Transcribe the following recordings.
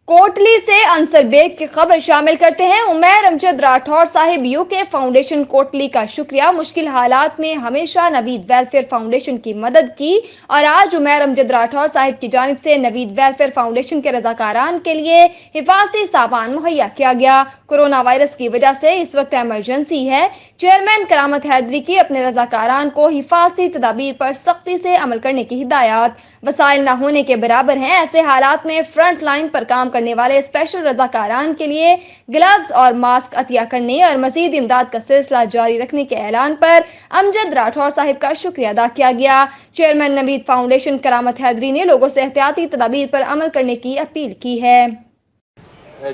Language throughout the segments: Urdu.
کوٹلی سے انصر بیگ کی خبر شامل کرتے ہیں۔ عمیر امجد راٹھور صاحب UK فاؤنڈیشن کوٹلی کا شکریہ۔ مشکل حالات میں ہمیشہ نوید ویلفیئر فاؤنڈیشن کی مدد کی اور آج عمیر امجد راٹھور صاحب کی جانب سے نوید ویلفیئر فاؤنڈیشن کے رضاکاران کے لیے حفاظتی سامان مہیا کیا گیا۔ کورونا وائرس کی وجہ سے اس وقت ایمرجنسی ہے۔ چیئرمین کرامت حیدری کی اپنے رضاکاران کو حفاظتی تدابیر پر سختی سے عمل کرنے کی ہدایات۔ وسائل نہ ہونے کے برابر ہیں، ایسے حالات میں فرنٹ لائن پر کام کرنے والے اسپیشل رضاکاران کے لیے گلوز اور ماسک عطیہ کرنے اور مزید امداد کا سلسلہ جاری رکھنے کے اعلان پر امجد راٹھور صاحب کا شکریہ ادا کیا گیا۔ چیئرمین نوید فاؤنڈیشن کرامت حیدری نے لوگوں سے احتیاطی تدابیر پر عمل کرنے کی اپیل کی ہے۔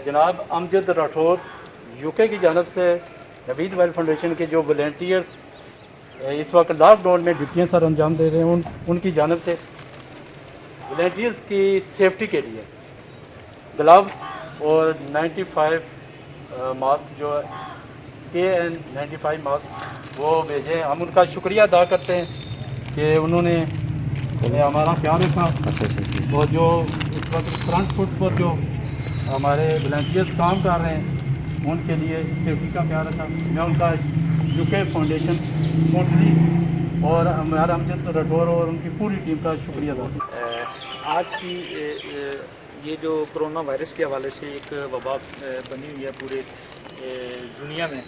جناب امجد راٹھور UK کی جانب سے نوید ویلفیئر فاؤنڈیشن کے جو والنٹیئرز اس وقت لاک ڈاؤن میں ڈیوٹیاں سر انجام دے رہے ہیں، ان کی جانب سے والنٹیئرز کی سیفٹی کے لیے گلوز اور 95 ماسک جو KN95 ماسک وہ بھیجیں۔ ہم ان کا شکریہ ادا کرتے ہیں کہ انہوں نے ہمارا خیال رکھا اور جو اس وقت فرنٹ فٹ پر جو ہمارے والنٹیئرز کام کر رہے ہیں ان کے لیے سیفٹی کا خیال رکھا۔ میں ان کا UK فاؤنڈیشن کوٹلی اور ہمارا امجد راٹھور اور ان کی پوری ٹیم کا شکریہ ادا کرتا ہوں۔ آج کی یہ جو کرونا وائرس کے حوالے سے ایک وبا بنی ہوئی ہے پورے دنیا میں،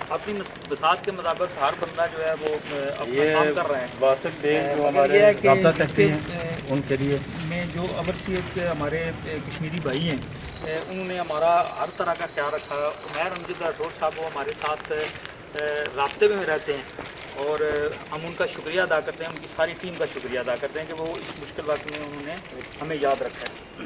اپنی بساط کے مطابق ہر بندہ جو ہے وہ اپنا کام کر رہے ہیں۔ واسف بیگ جو ہمارے رابطہ سیکٹری ہیں ان کے لیے میں جو اوورسیز ہمارے کشمیری بھائی ہیں انہوں نے ہمارا ہر طرح کا خیال رکھا۔ عمیر امجد راٹھور صاحب وہ ہمارے ساتھ رابطے میں رہتے ہیں اور ہم ان کا شکریہ ادا کرتے ہیں، ان کی ساری ٹیم کا شکریہ ادا کرتے ہیں کہ وہ اس مشکل وقت میں انہوں نے ہمیں یاد رکھا ہے۔